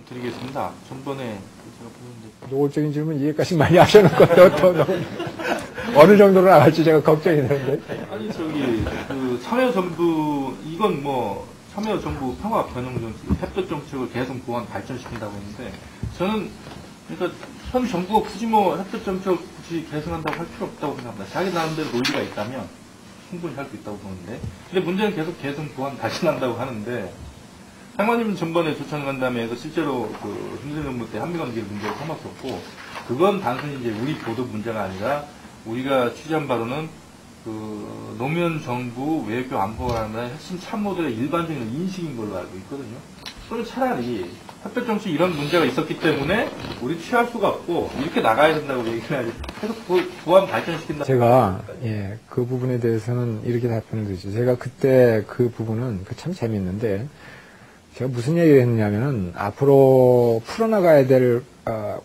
드리겠습니다. 전번에 제가 보는데 노골적인 질문 이해까지 많이 하셔놓고 더 어느 정도로 나갈지 제가 걱정이 되는데. 아니 그 참여정부 이건 뭐 참여정부 평화 변형 정책, 협력 정책을 계속 보완 발전시킨다고 했는데 저는 그러니까 현 정부가 굳이 뭐 협력 정책을 굳이 개선한다고 할 필요 없다고 생각합니다. 자기 나름대로 논리가 있다면 충분히 할 수 있다고 보는데, 근데 문제는 계속 개선 보완 발전한다고 하는데. 상관님은 전번에 조천간담회에서 실제로 그 힘든 정부 때 한미관계 문제를 삼았었고, 그건 단순히 이제 우리 보도 문제가 아니라 우리가 취재한 바로는 그 노무현 정부 외교 안보라는 핵심 참모들의 일반적인 인식인 걸로 알고 있거든요. 그러면 차라리 협력 정치 이런 문제가 있었기 때문에 우리 취할 수가 없고 이렇게 나가야 된다고 얘기를 하지. 계속 보완 발전시킨다. 제가 그 부분에 대해서는 이렇게 답변을 드리죠. 제가 그때 그 부분은 참 재밌는데. 제가 무슨 얘기를 했냐면은 앞으로 풀어나가야 될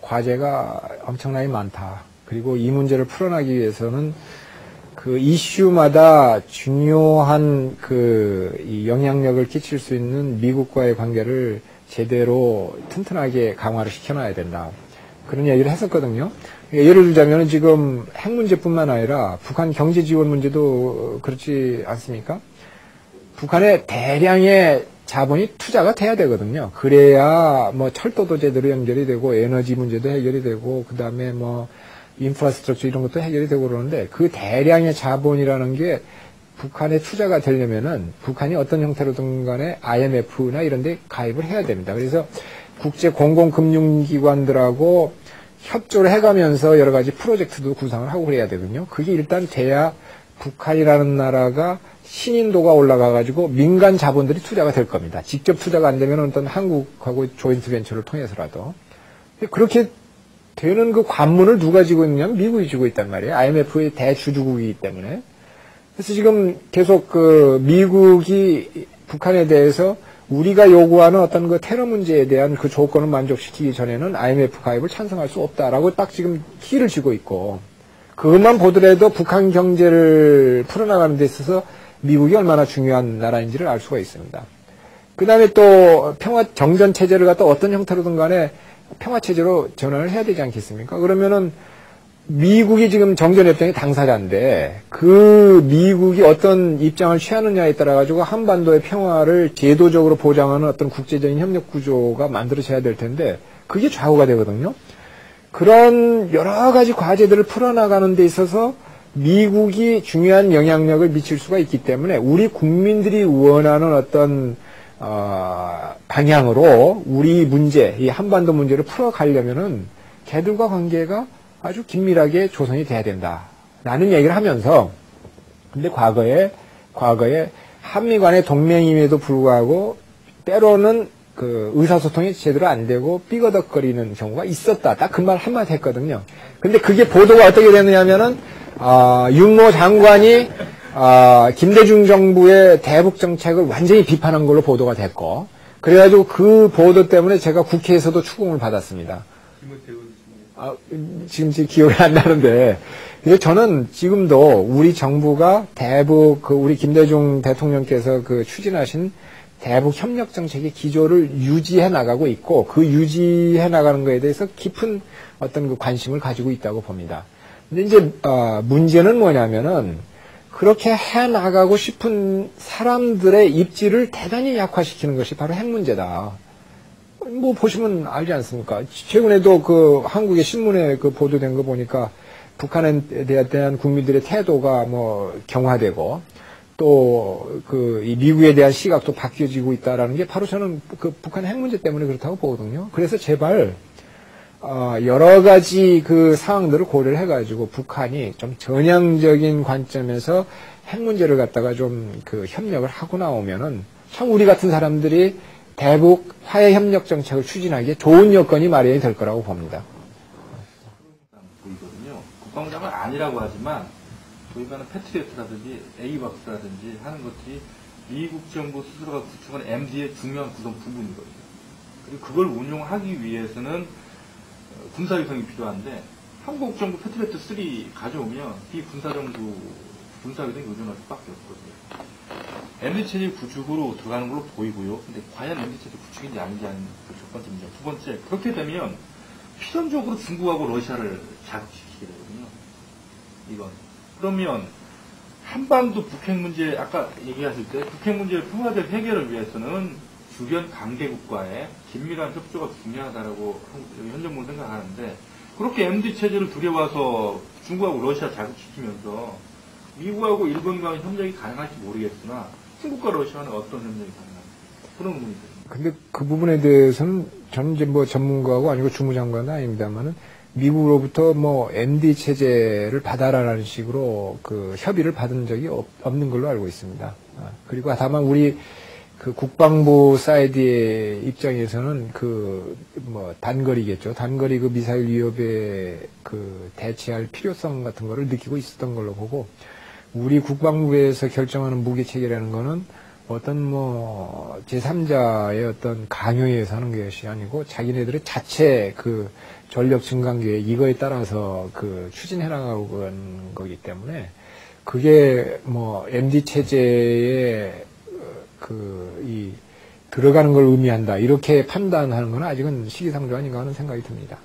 과제가 엄청나게 많다. 그리고 이 문제를 풀어나기 위해서는 그 이슈마다 중요한 이 영향력을 끼칠 수 있는 미국과의 관계를 제대로 튼튼하게 강화를 시켜놔야 된다. 그런 얘기를 했었거든요. 예를 들자면 지금 핵 문제뿐만 아니라 북한 경제 지원 문제도 그렇지 않습니까? 북한의 대량의 자본이 투자가 돼야 되거든요. 그래야 뭐 철도도 제대로 연결이 되고 에너지 문제도 해결이 되고 그다음에 뭐 인프라스트럭처 이런 것도 해결이 되고 그러는데 그 대량의 자본이라는 게 북한에 투자가 되려면은 북한이 어떤 형태로든 간에 IMF나 이런 데 가입을 해야 됩니다. 그래서 국제 공공금융기관들하고 협조를 해가면서 여러 가지 프로젝트도 구상을 하고 그래야 되거든요. 그게 일단 돼야 북한이라는 나라가 신인도가 올라가가지고 민간 자본들이 투자가 될 겁니다. 직접 투자가 안 되면 어떤 한국하고 조인트 벤처를 통해서라도. 그렇게 되는 그 관문을 누가 쥐고 있냐면 미국이 쥐고 있단 말이에요. IMF의 대주주국이기 때문에. 그래서 지금 계속 미국이 북한에 대해서 우리가 요구하는 어떤 그 테러 문제에 대한 그 조건을 만족시키기 전에는 IMF 가입을 찬성할 수 없다라고 딱 지금 키를 쥐고 있고, 그것만 보더라도 북한 경제를 풀어나가는 데 있어서 미국이 얼마나 중요한 나라인지를 알 수가 있습니다. 그 다음에 또 평화 정전 체제를 갖다 어떤 형태로든 간에 평화 체제로 전환을 해야 되지 않겠습니까? 그러면은 미국이 지금 정전협정의 당사자인데 그 미국이 어떤 입장을 취하느냐에 따라 가지고 한반도의 평화를 제도적으로 보장하는 어떤 국제적인 협력 구조가 만들어져야 될 텐데 그게 좌우가 되거든요. 그런 여러 가지 과제들을 풀어나가는 데 있어서 미국이 중요한 영향력을 미칠 수가 있기 때문에 우리 국민들이 원하는 어떤 방향으로 우리 문제, 이 한반도 문제를 풀어가려면은 걔들과 관계가 아주 긴밀하게 조성이 돼야 된다라는 얘기를 하면서, 근데 과거에 한미 간의 동맹임에도 불구하고 때로는 그 의사소통이 제대로 안 되고 삐거덕거리는 경우가 있었다. 딱 그 말 한마디 했거든요. 근데 그게 보도가 어떻게 되느냐면은 윤모 장관이 김대중 정부의 대북 정책을 완전히 비판한 걸로 보도가 됐고, 그래가지고 그 보도 때문에 제가 국회에서도 추궁을 받았습니다. 지금 제 기억이 안 나는데, 근데 저는 지금도 우리 정부가 대북 우리 김대중 대통령께서 추진하신 대북 협력 정책의 기조를 유지해 나가고 있고, 그 유지해 나가는 것에 대해서 깊은 어떤 그 관심을 가지고 있다고 봅니다. 근데 이제 문제는 뭐냐면은 그렇게 해 나가고 싶은 사람들의 입지를 대단히 약화시키는 것이 바로 핵 문제다. 뭐 보시면 알지 않습니까? 최근에도 한국의 신문에 보도된 거 보니까 북한에 대한 국민들의 태도가 뭐 경화되고 또 이 미국에 대한 시각도 바뀌어지고 있다라는 게 바로 저는 북한 핵 문제 때문에 그렇다고 보거든요. 그래서 제발 여러 가지 상황들을 고려를 해가지고 북한이 좀 전향적인 관점에서 핵 문제를 갖다가 좀 협력을 하고 나오면은 참 우리 같은 사람들이 대북 화해 협력 정책을 추진하기에 좋은 여건이 마련이 될 거라고 봅니다. 보이거든요. 국방장은 아니라고 하지만 저희가는 패트리어트라든지 에이박스라든지 하는 것들이 미국 정부 스스로가 구축한 MD의 중요한 구성 부분이거든요. 그리고 그걸 운용하기 위해서는 군사위성이 필요한데 한국 정부 패트리어트 3 가져오면 이 군사위성에 의존할 수밖에 없거든요. MD 체제 구축으로 들어가는 걸로 보이고요. 근데 과연 MD 체제 구축인지 아닌지 하는 그 첫 번째 문제. 두 번째, 그렇게 되면 필연적으로 중국하고 러시아를 자극시키게 되거든요. 이건. 그러면 한반도 북핵 문제, 아까 얘기하실 때 북핵 문제의 평화적 해결을 위해서는 주변 강대국과의 긴밀한 협조가 중요하다라고 현 정부는 생각하는데, 그렇게 MD 체제를 들여와서 중국하고 러시아 자극시키면서 미국하고 일본과의 협력이 가능할지 모르겠으나 중국과 러시아는 어떤 협력이 가능할지 그런 의문이 듭니다. 근데 그 부분에 대해서는 저는 이제 뭐 전문가고 아니고 주무장관은 아닙니다만은 미국으로부터 뭐 MD 체제를 받아라라는 식으로 그 협의를 받은 적이 없는 걸로 알고 있습니다. 그리고 다만 우리 그 국방부 사이드의 입장에서는 그 뭐 단거리겠죠. 단거리 그 미사일 위협에 그 대치할 필요성 같은 거를 느끼고 있었던 걸로 보고, 우리 국방부에서 결정하는 무기 체계라는 거는 어떤 뭐 제3자의 어떤 강요에 의해서 하는 것이 아니고 자기네들의 자체 그 전력 증강 계획 이거에 따라서 그 추진해 나가고 그런 거기 때문에 그게 뭐 MD 체제에 이 들어가는 걸 의미한다 이렇게 판단하는 건 아직은 시기상조 아닌가 하는 생각이 듭니다.